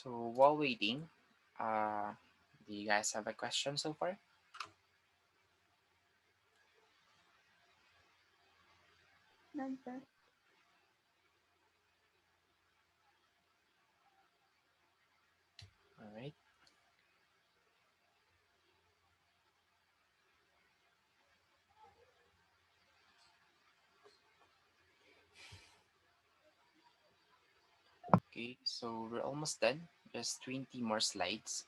So while waiting, do you guys have a question so far? None, sir. All right. Okay, so we're almost done. Just 20 more slides.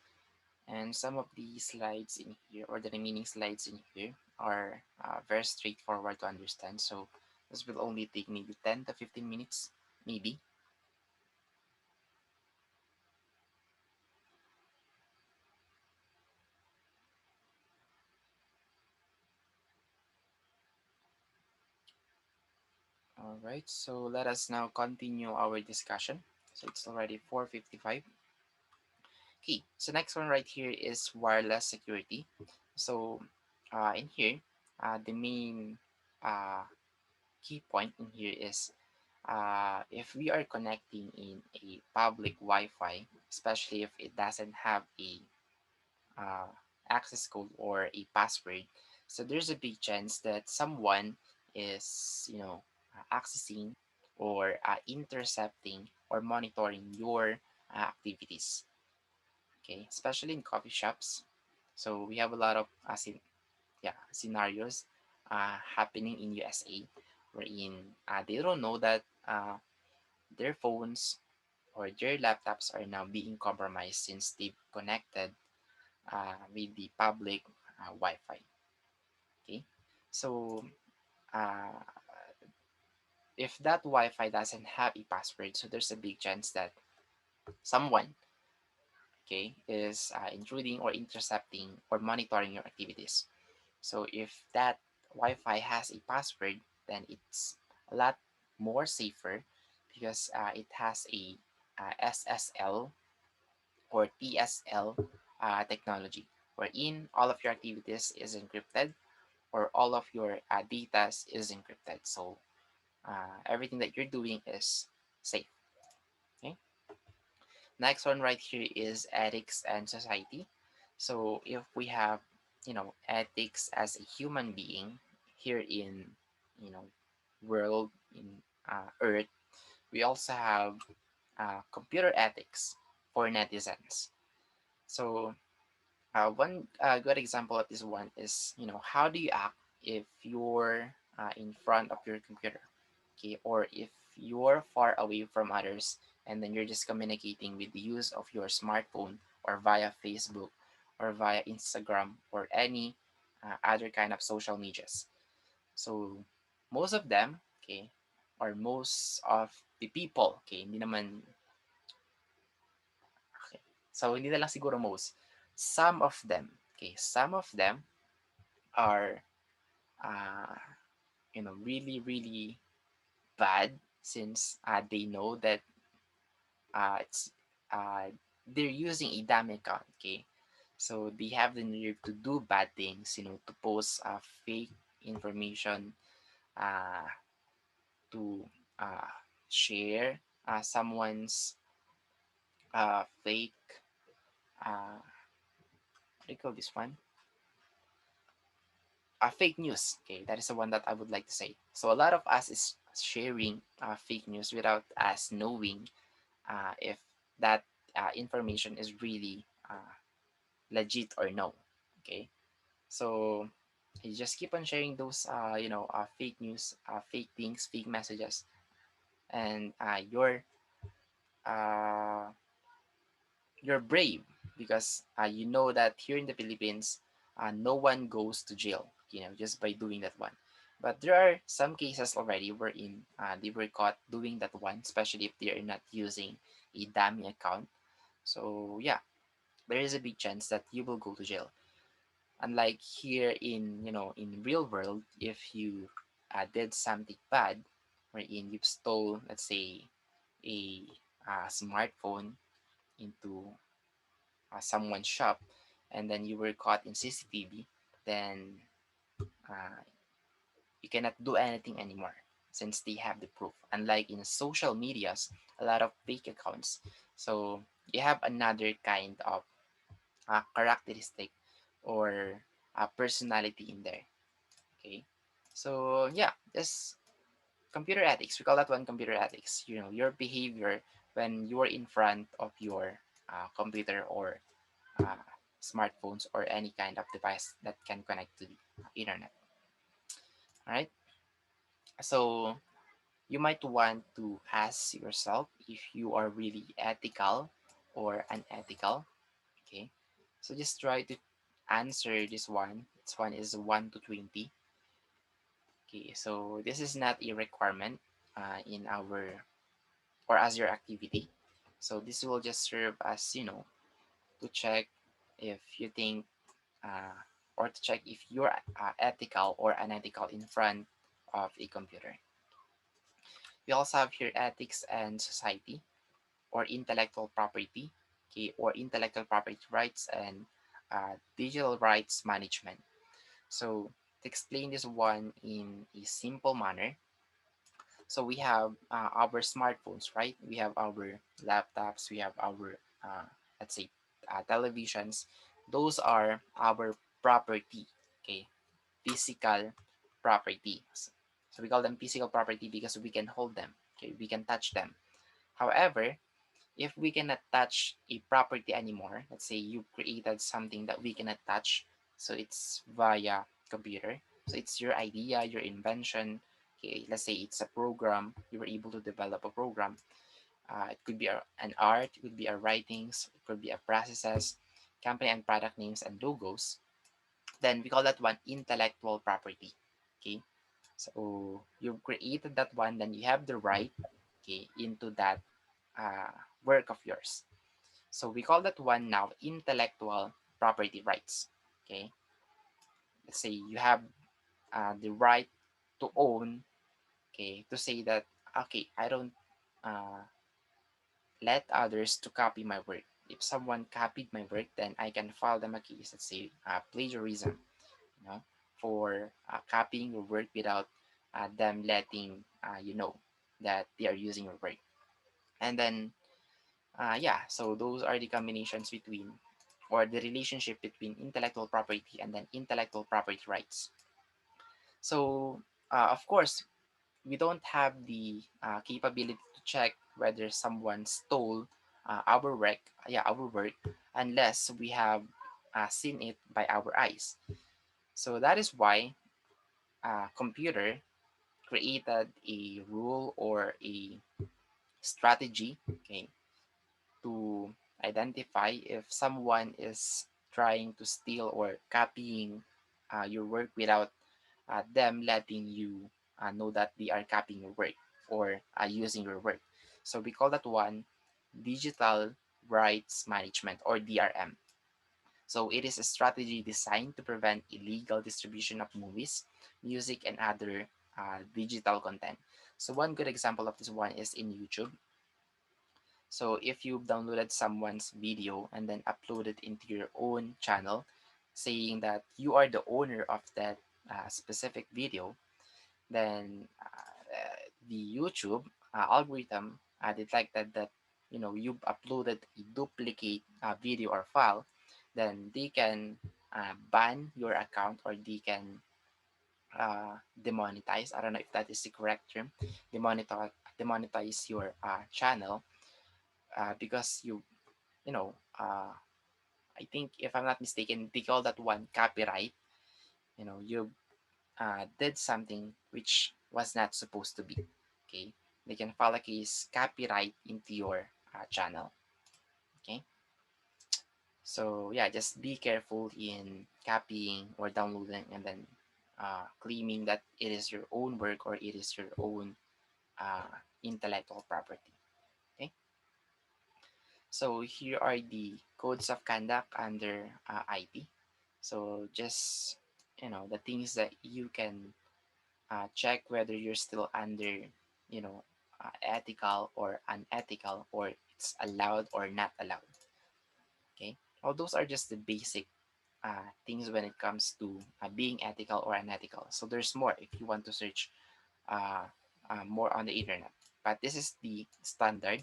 And some of the slides in here, or the remaining slides in here, are very straightforward to understand. So this will only take maybe 10 to 15 minutes, maybe. All right, so let us now continue our discussion. So it's already 4:55. Okay, so next one right here is wireless security. So in here, the main uh, key point in here is if we are connecting in a public Wi-Fi, especially if it doesn't have a uh, access code or a password, so there's a big chance that someone is, accessing or intercepting or monitoring your activities. Okay, especially in coffee shops. So we have a lot of scenarios happening in USA wherein they don't know that their phones or their laptops are now being compromised since they've connected with the public Wi-Fi. Okay, so uh, if that Wi-Fi doesn't have a password, so there's a big chance that someone, okay, is intruding or intercepting or monitoring your activities. So if that Wi-Fi has a password, then it's a lot more safer because it has a SSL or TSL technology, wherein all of your activities is encrypted or all of your data is encrypted. So everything that you're doing is safe. Okay. Next one right here is ethics and society. So if we have, ethics as a human being here in, you know, world in Earth, we also have computer ethics for netizens. So one good example of this one is, how do you act if you're in front of your computer, okay, or if you're far away from others and then you're just communicating with the use of your smartphone or via Facebook or via Instagram or any other kind of social medias. So most of them, okay, or most of the people, okay, hindi naman, okay, so hindi na lang siguro most, some of them, okay, some of them are uh, really really bad since they know that it's they're using a dummy account, okay, so they have the nerve to do bad things, to post fake information, uh, to uh, share someone's fake what do you call this one, fake news. Okay, that is the one that I would like to say. So a lot of us is sharing fake news without us knowing if that information is really legit or no. Okay, so you just keep on sharing those, fake news, fake things, fake messages, and uh, you're brave because you know that here in the Philippines, no one goes to jail, just by doing that one. But there are some cases already wherein they were caught doing that one, especially if they are not using a dummy account. So yeah, there is a big chance that you will go to jail. Unlike here in, in real world, if you did something bad, wherein you stole, let's say, a smartphone into someone's shop, and then you were caught in CCTV, then uh, you cannot do anything anymore. since they have the proof. Unlike in social medias, a lot of fake accounts. So you have another kind of characteristic or personality in there. Okay. So yeah, just computer ethics. We call that one computer ethics. You know, your behavior when you are in front of your computer or uh, smartphones or any kind of device that can connect to the internet. All right. So you might want to ask yourself if you are really ethical or unethical. Okay. So just try to answer this one. This one is 1 to 20. Okay. So this is not a requirement in our or as your activity. So this will just serve as, to check if you think or to check if you're ethical or unethical in front of a computer. We also have here ethics and society or intellectual property, okay, or intellectual property rights and digital rights management. So to explain this one in a simple manner, so we have our smartphones, right? We have our laptops, we have our let's say televisions. Those are our property, okay, physical properties. So we call them physical property because we can hold them, okay, we can touch them. However, if we cannot touch a property anymore, let's say you created something that we cannot touch, so it's via computer. So it's your idea, your invention. Okay, let's say it's a program. You were able to develop a program. It could be an art, it could be a writings, it could be a processes, company and product names and logos. Then we call that one intellectual property. Okay, so you've created that one, then you have the right, okay, into that uh, work of yours. So we call that one now intellectual property rights. Okay, let's say you have the right to own. Okay, to say that okay, I don't uh, let others to copy my work. If someone copied my work, then I can file them a case. Let's say plagiarism. You know, for copying your work without them letting you know that they are using your work. And then yeah, so those are the combinations between or the relationship between intellectual property and then intellectual property rights. So, of course, we don't have the capability to check whether someone stole our work, yeah, our work, unless we have seen it by our eyes. So that is why computer created a rule or a strategy, okay, to identify if someone is trying to steal or copying your work without them letting you know that they are copying your work or using your work. So we call that one digital rights management or DRM. So it is a strategy designed to prevent illegal distribution of movies, music, and other digital content. So one good example of this one is in YouTube. So if you've downloaded someone's video and then uploaded into your own channel, saying that you are the owner of that specific video, then the YouTube algorithm detected that you've uploaded a duplicate video or file, then they can ban your account or they can demonetize. I don't know if that is the correct term. Demonetize your channel because you know, I think if I'm not mistaken, they call that one copyright. You did something which was not supposed to be. Okay, they can file a case copyright into your channel. Okay, so yeah, just be careful in copying or downloading and then claiming that it is your own work or it is your own uh, intellectual property. Okay. So here are the codes of conduct under IT. So just the things that you can check whether you're still under ethical or unethical or it's allowed or not allowed. Okay, all those are just the basic things when it comes to being ethical or unethical. So there's more if you want to search. more on the internet. But this is the standard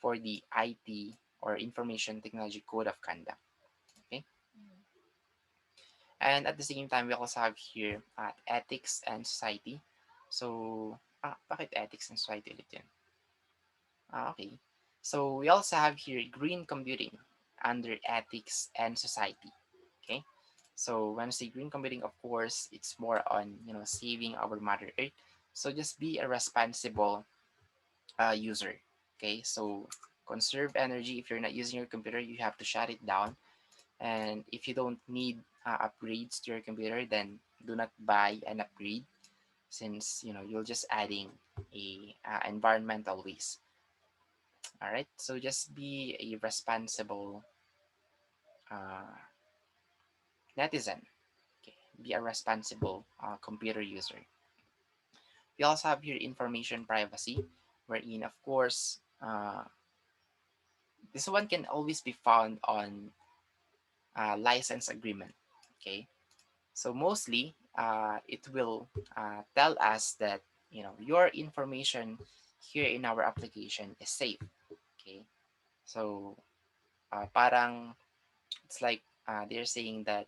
for the IT or Information Technology Code of Conduct. Okay, Mm. and at the same time, we also have here ethics and society. So, bakit ethics and society ulit yun? Okay. So, we also have here green computing under ethics and society. Okay. So, when I say green computing, of course, it's more on, saving our Mother Earth. So, just be a responsible user. Okay. So, conserve energy. If you're not using your computer, you have to shut it down. And if you don't need upgrades to your computer, then do not buy an upgrade, since you're just adding a environmental waste. All right, so just be a responsible uh, netizen. Okay, be a responsible computer user. We also have here information privacy, wherein of course this one can always be found on license agreement. Okay, so mostly it will tell us that your information here in our application is safe. Okay, so parang it's like they're saying that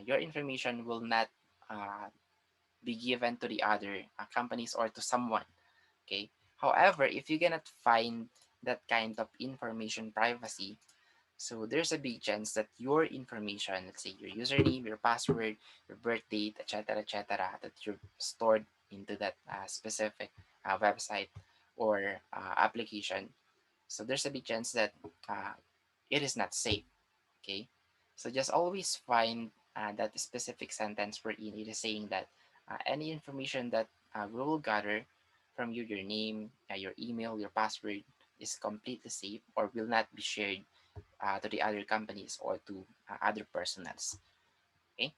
your information will not uh, be given to the other companies or to someone. Okay, however, if you cannot find that kind of information privacy, so there's a big chance that your information, let's say your username, your password, your birth date, etc., that you're stored into that specific website or application. So there's a big chance that uh, it is not safe. Okay, so just always find that specific sentence wherein it is saying that any information that we will gather from you, your name, your email, your password, is completely safe or will not be shared to the other companies or to other personals. Okay,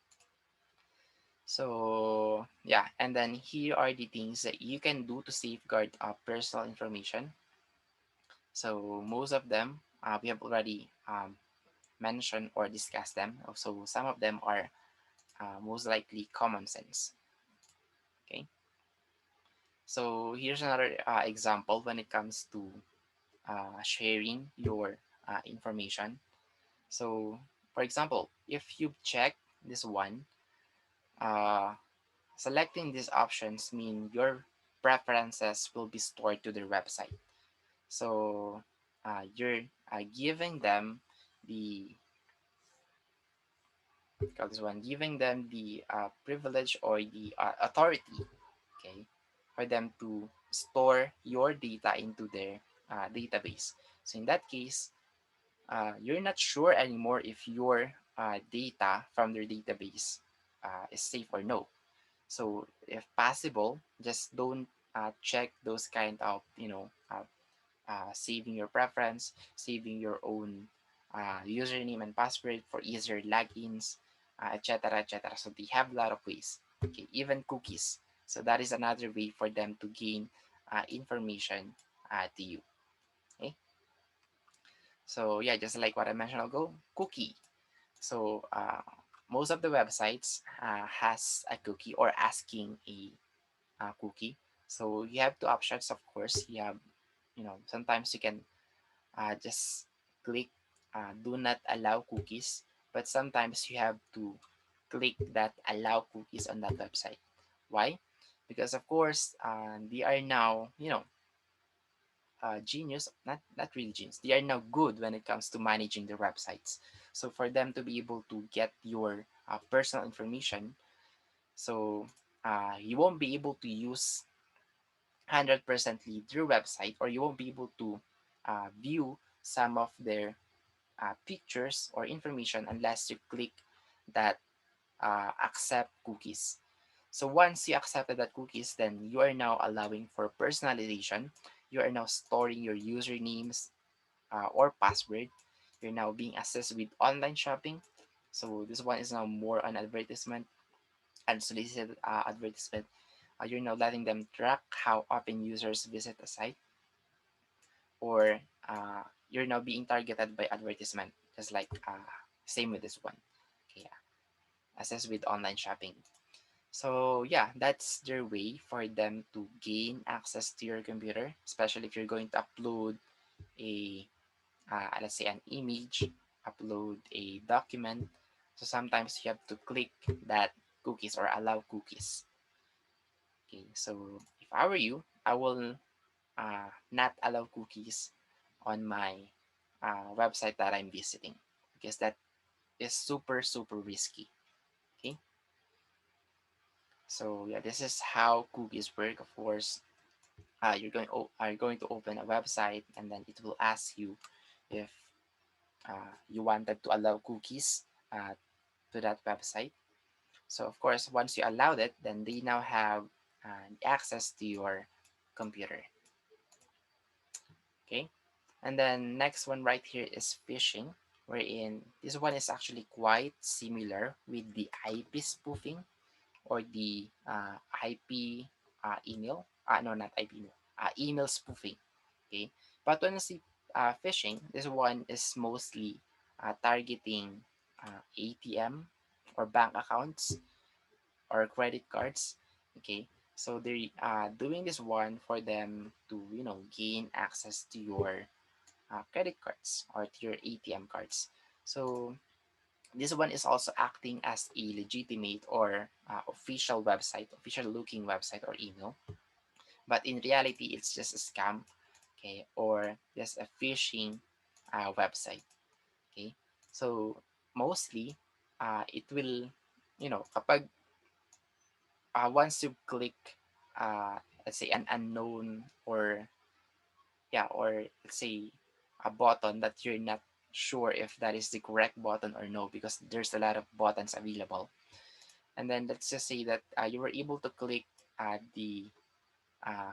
so yeah, and then here are the things that you can do to safeguard personal information. So most of them we have already mentioned or discussed them. So some of them are most likely common sense. Okay, so here's another example when it comes to sharing your information. So for example, if you check this one, uh, selecting these options mean your preferences will be stored to their website. So you're giving them the call this one giving them the privilege or the authority, okay, for them to store your data into their database. So in that case, you're not sure anymore if your data from their database is safe or no. So if possible, just don't check those kind of saving your preference, saving your own username and password for easier logins, etc., etc. So they have a lot of ways. Okay, even cookies. So that is another way for them to gain information to you. Okay, so yeah, just like what I mentioned ago, cookie. So most of the websites has a cookie or asking a cookie. So you have two options, of course. You have, sometimes you can just click do not allow cookies, but sometimes you have to click that allow cookies on that website. Why? Because of course they are now genius, not really genius, they are now good when it comes to managing their websites. So for them to be able to get your personal information, so you won't be able to use 100% their website, or you won't be able to view some of their pictures or information unless you click that accept cookies. So once you accepted that cookies, then you are now allowing for personalization. You are now storing your usernames or password. You're now being assessed with online shopping. So this one is now more an advertisement, unsolicited advertisement. You're now letting them track how often users visit a site, or you're now being targeted by advertisement, just like same with this one. Okay, yeah. Assess with online shopping. So yeah, that's their way for them to gain access to your computer, especially if you're going to upload a let's say an image, upload a document. So sometimes you have to click that cookies or allow cookies. Okay, so if I were you, I will not allow cookies on my website that I'm visiting because that is super super risky. Okay, so yeah, this is how cookies work. Of course, are going to open a website and then it will ask you if you wanted to allow cookies to that website. So of course, once you allowed it, then they now have access to your computer. Okay, and then next one right here is phishing, wherein this one is actually quite similar with the IP spoofing or the IP email. No, not IP email. Email spoofing. Okay, but when you see phishing, this one is mostly targeting ATM or bank accounts or credit cards. Okay, so they're doing this one for them to gain access to your credit cards or to your ATM cards. So this one is also acting as a legitimate or official website, official looking website or email, but in reality, it's just a scam, okay, or just a phishing website, okay. So mostly, it will, kapag once you click, let's say an unknown or yeah, or let's say a button that you're not sure if that is the correct button or no, because there's a lot of buttons available. And then let's just say that you were able to click the uh,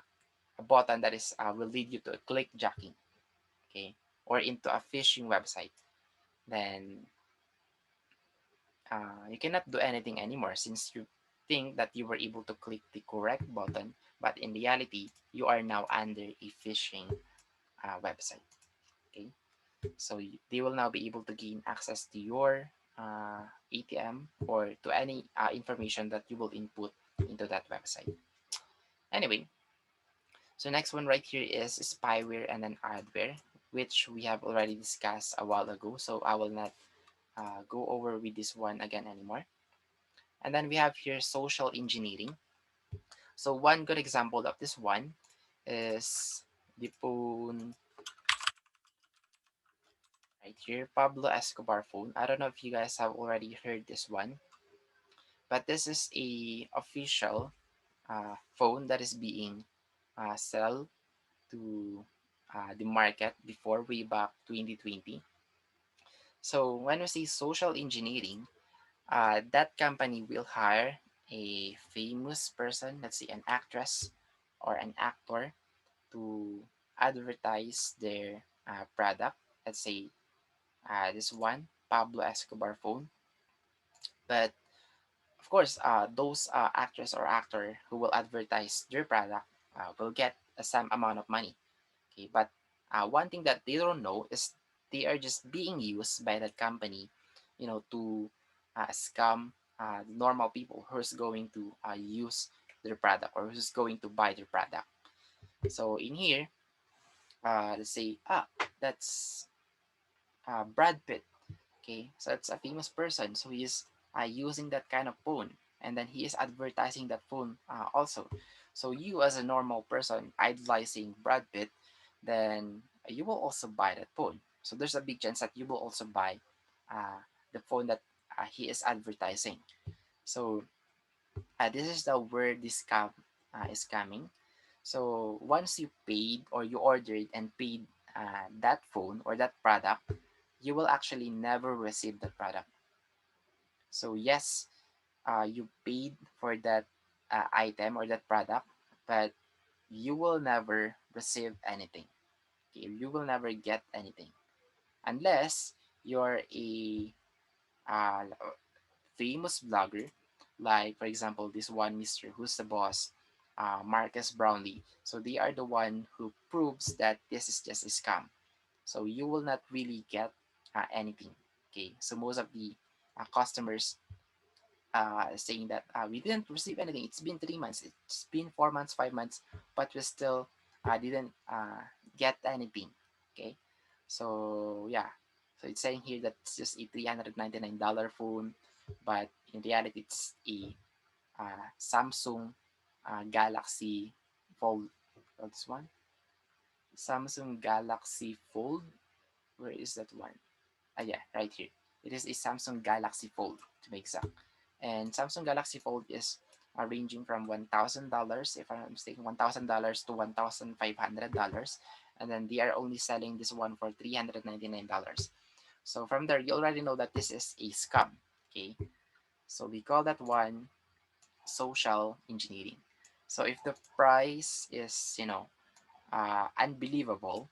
a button that is will lead you to a click jacking, okay, or into a phishing website. Then you cannot do anything anymore since you think that you were able to click the correct button, but in reality, you are now under a phishing website. Okay, so they will now be able to gain access to your ATM or to any information that you will input into that website. Anyway, so next one right here is spyware and then adware, which we have already discussed a while ago. So I will not go over with this one again anymore. And then we have here social engineering. So one good example of this one is the phone right here, Pablo Escobar phone. I don't know if you guys have already heard this one, but this is a official phone that is being sold to the market before way back 2020. So when we say social engineering, that company will hire a famous person, let's say an actress or an actor, to advertise their product. Let's say this one, Pablo Escobar phone. But of course, those actress or actor who will advertise their product will get some amount of money. Okay, but one thing that they don't know is they are just being used by that company, to scam normal people who's going to use their product or who's going to buy their product. So in here, let's say that's Brad Pitt. Okay, so it's a famous person. So he's using that kind of phone, and then he is advertising that phone also. So you, as a normal person idolizing Brad Pitt, then you will also buy that phone. So there's a big chance that you will also buy uh, the phone that he is advertising. So this is the where this scam is coming. So once you paid or you ordered and paid that phone or that product, you will actually never receive the product. So yes, you paid for that item or that product, but you will never receive anything. Okay? You will never get anything unless you're a uh, famous blogger, like for example this one, Mr. Who's the Boss, Marcus Brownlee. So they are the one who proves that this is just a scam. So you will not really get anything. Okay, so most of the customers saying that we didn't receive anything. It's been 3 months. It's been 4 months, 5 months, but we still didn't get anything. Okay, so yeah, so it's saying here that it's just a $399 phone, but in reality, it's a Samsung Galaxy Fold. What's one? Samsung Galaxy Fold. Where is that one? Yeah, right here. It is a Samsung Galaxy Fold to be exact. And Samsung Galaxy Fold is ranging from $1,000, if I'm not mistaken, $1,000 to $1,500. And then they are only selling this one for $399. So from there, you already know that this is a scam. Okay. So we call that one social engineering. So if the price is, unbelievable,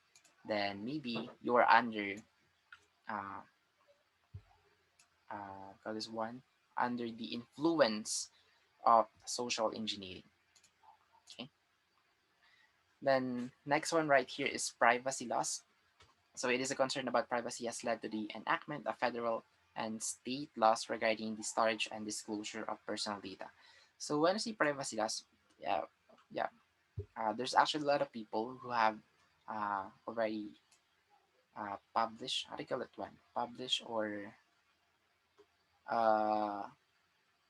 then maybe you're under uh, call this one under the influence of social engineering. Okay. Then next one right here is privacy loss. So it is a concern about privacy has led to the enactment of federal and state laws regarding the storage and disclosure of personal data. So when I say privacy loss, yeah, yeah, there's actually a lot of people who have already published. How do you call it one? Publish or uh,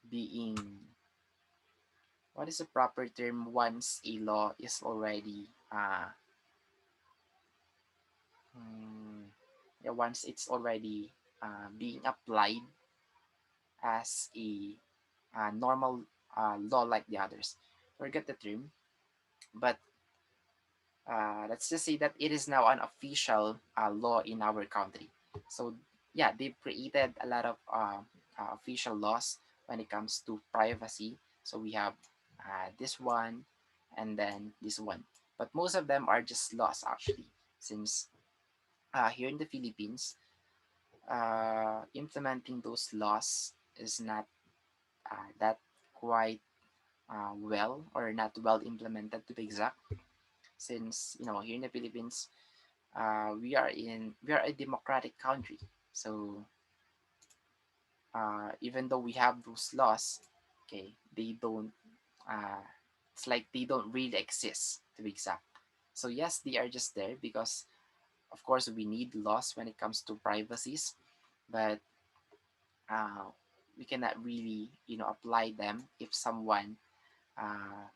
being, what is the proper term once a law is already mm, yeah, once it's already being applied as a normal law like the others. Forget the term, but let's just say that it is now an official law in our country. So yeah, they've created a lot of official laws when it comes to privacy. So we have this one and then this one, but most of them are just laws actually, since here in the Philippines, implementing those laws is not that quite well, or not well implemented to be exact, since here in the Philippines, we are a democratic country. So even though we have those laws, okay, they don't. Uh, it's like they don't really exist to be exact. So yes, they are just there because, of course, we need laws when it comes to privacies, but uh, we cannot really apply them if someone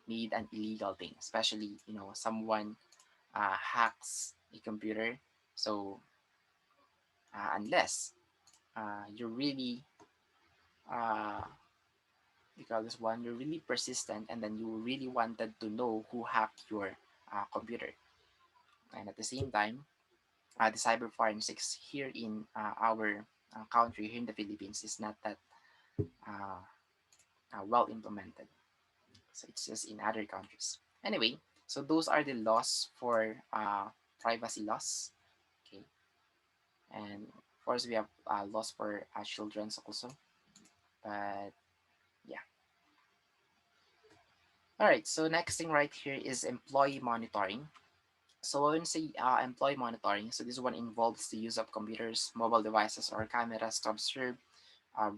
made an illegal thing, especially someone hacks a computer. So unless you're really uh, because this one, you're really persistent, and then you really wanted to know who hacked your computer. And at the same time, the cyber forensics here in our country, here in the Philippines, is not that uh, well implemented. So it's just in other countries. Anyway, so those are the laws for privacy laws. Okay, and of course we have laws for children's also. But yeah. All right. So next thing right here is employee monitoring. So when we say employee monitoring, so this one involves the use of computers, mobile devices, or cameras to observe,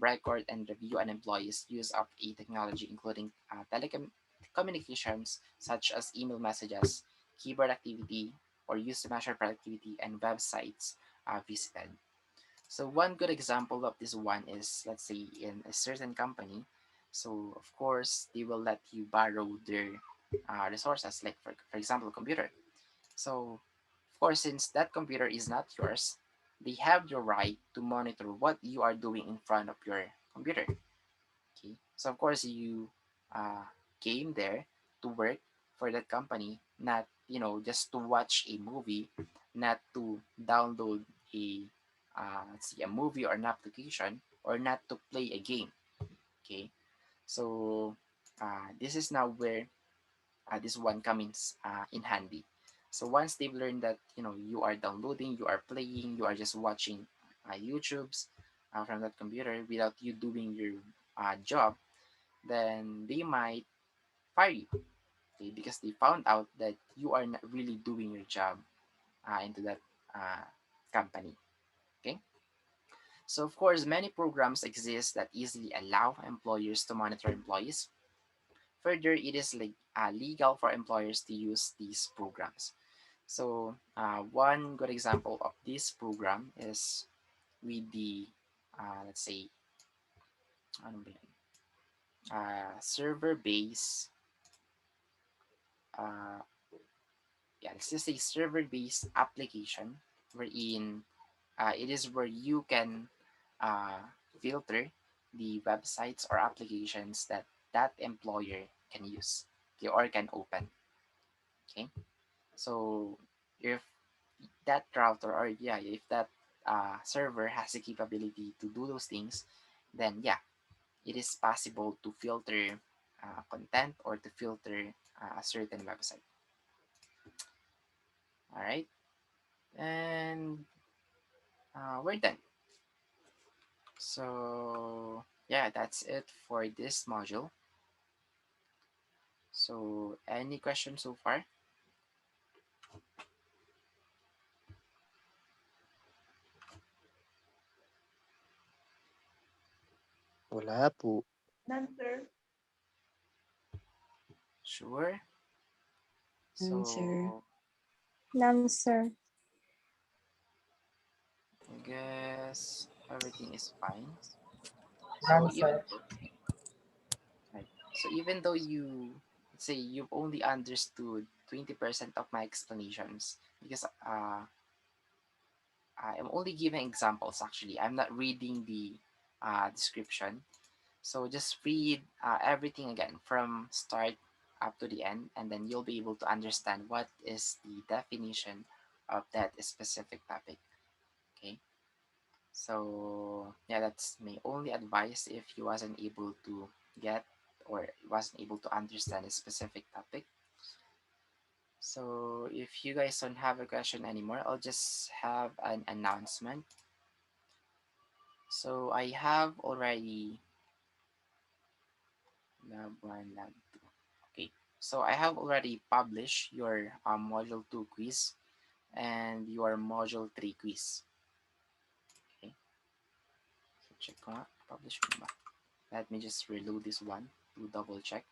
record, and review an employee's use of a technology, including telecommunications such as email messages, keyboard activity, or use to measure productivity and websites visited. So one good example of this one is, let's say, in a certain company. So of course they will let you borrow their resources, like for example, computer. So of course, since that computer is not yours, they have the right to monitor what you are doing in front of your computer. Okay, so of course you uh, came there to work for that company, not just to watch a movie, not to download a let's see, a movie or an application, or not to play a game. Okay, so this is now where this one comes in handy. So once they've learned that you are downloading, you are playing, you are just watching YouTube's from that computer without you doing your job, then they might fire you, okay, because they found out that you are not really doing your job into that uh, company. Okay. So of course, many programs exist that easily allow employers to monitor employees. Further, it is legal for employers to use these programs. So one good example of this program is with the let's say ano ba yun? Server based uh, yeah, let's just say server based application wherein it is where you can uh, filter the websites or applications that that employer can use, okay, or can open. Okay, so if that router, or yeah, if that server has the capability to do those things, then yeah, it is possible to filter content or to filter a certain website. All right, and we're done. So yeah, that's it for this module. So any questions so far? Wala po. None, sir. Sure. Answer. So None, sir. I guess everything is fine. So None, even sir. though, right, so even though you, let's say you've only understood 20% of my explanations, because I'm only giving examples actually. I'm not reading the description. So just read everything again from start up to the end, and then you'll be able to understand what is the definition of that specific topic. Okay. So yeah, that's my only advice if you wasn't able to get or wasn't able to understand a specific topic. So if you guys don't have a question anymore, I'll just have an announcement. So I have already lab 1, lab 2. Okay. So I have already published your module 2 quiz and your module 3 quiz. Okay. So check ko nga. Publish mo ba? Let me just reload this one to double check.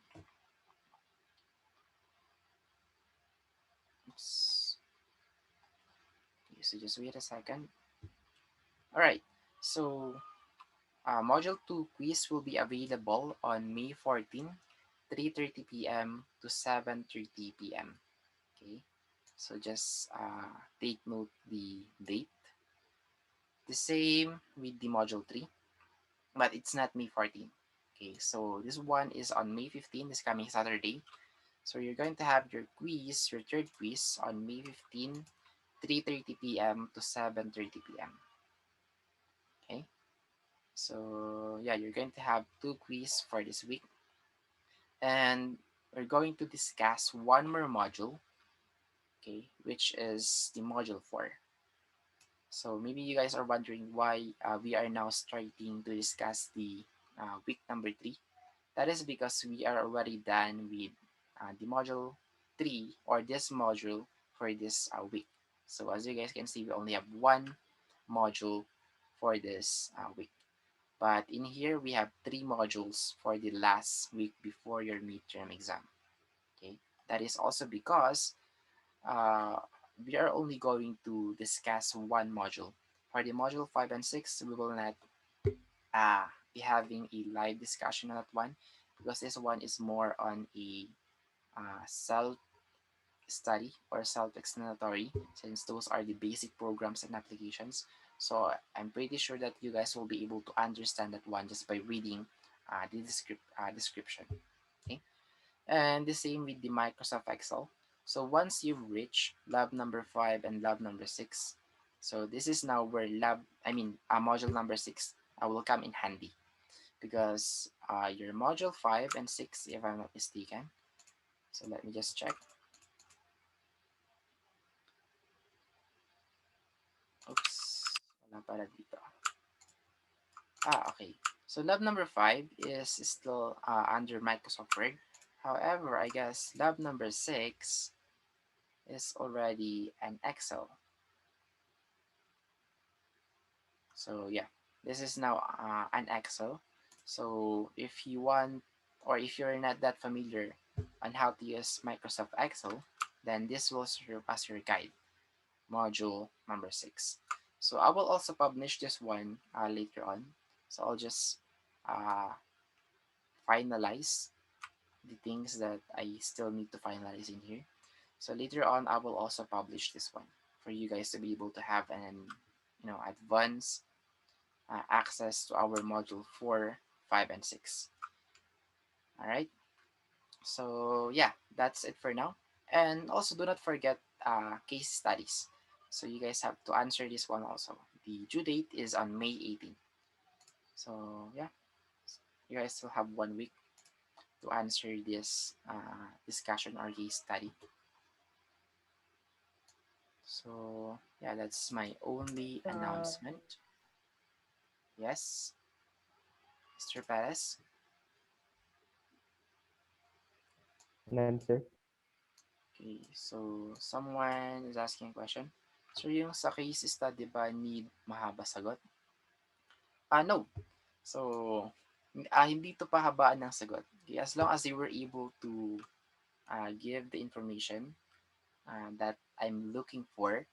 Oops. Okay, so just wait a second. Alright. So module 2 quiz will be available on May 14, 3:30 p.m. to 7:30 p.m. Okay. So just take note the date. The same with the module 3, but it's not May 14. Okay, so this one is on May 15, this coming Saturday. So you're going to have your quiz, your third quiz on May 15, 3:30 p.m. to 7:30 p.m. Okay, so yeah, you're going to have two quiz for this week, and we're going to discuss one more module, okay, which is the module 4. So maybe you guys are wondering why we are now starting to discuss the week number 3. That is because we are already done with the module 3 or this module for this week. So as you guys can see, we only have one module for this week. But in here, we have 3 modules for the last week before your midterm exam. Okay, that is also because uh, we are only going to discuss one module. For the module 5 and 6, we will not be having a live discussion on that one because this one is more on a self study or self explanatory, since those are the basic programs and applications. So I'm pretty sure that you guys will be able to understand that one just by reading the description. Okay, and the same with the Microsoft Excel. So once you've reached lab number 5 and lab number 6, so this is now where module number 6 will come in handy, because your module 5 and 6, if I'm not mistaken, so let me just check. Oops, wala pala dito. Okay. So lab number 5 is still under Microsoft Word. However, I guess lab number 6 is already an Excel. So yeah, this is now an Excel. So if you want, or if you're not that familiar on how to use Microsoft Excel, then this will serve as your guide, module number 6. So I will also publish this one later on. So I'll just uh, finalize the things that I still need to finalize in here. So later on, I will also publish this one for you guys to be able to have an advanced access to our module 4, 5, and 6. All right. So yeah, that's it for now. And also do not forget case studies. So you guys have to answer this one also. The due date is on May 18th. So yeah, you guys still have 1 week to answer this discussion or case study. So yeah, that's my only announcement. Yes, Mr. Perez. None, sir. Okay, so someone is asking a question. So yung sa case study ba need mahaba sagot? No. So, hindi to pahabaan ng sagot. Okay, as long as you were able to give the information that I'm looking for,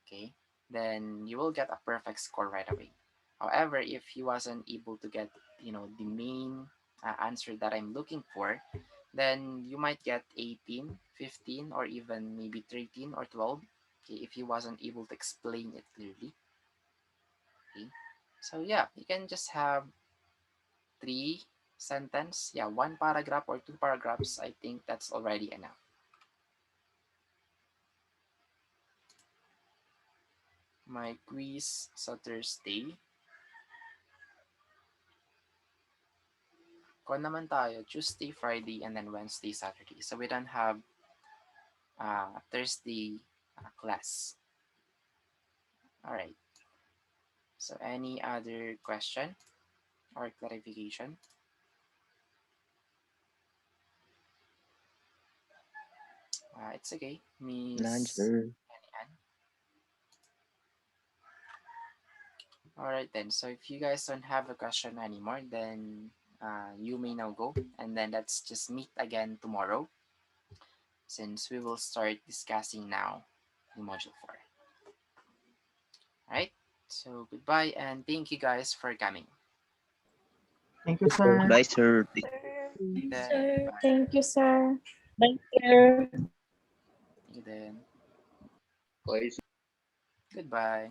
okay, then you will get a perfect score right away. However, if he wasn't able to get, the main answer that I'm looking for, then you might get 18, 15, or even maybe 13 or 12, okay, if he wasn't able to explain it clearly. Okay, so yeah, you can just have three sentence, yeah, one paragraph or two paragraphs. I think that's already enough. My quiz sa Thursday. Kung naman tayo, Tuesday, Friday, and then Wednesday, Saturday. So we don't have Thursday class. All right. So any other question or clarification? It's okay, None, Miss sir. Ann. All right then. So if you guys don't have a question anymore, then you may now go, and then let's just meet again tomorrow, since we will start discussing now the module 4. All right. So goodbye and thank you guys for coming. Thank you, Yes, sir. sir. Goodbye, sir. Sir, Then sir. goodbye. Thank you, sir. Thank you. Thank you then. Bye, sir. Goodbye.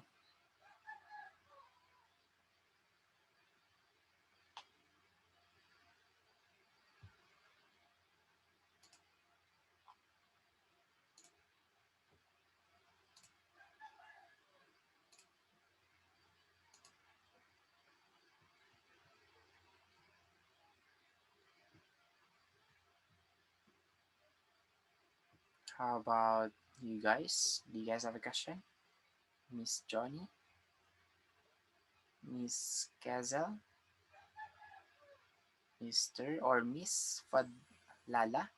How about you guys? Do you guys have a question? Miss Johnny, Miss Kazel, Mr. or Miss Fadlala?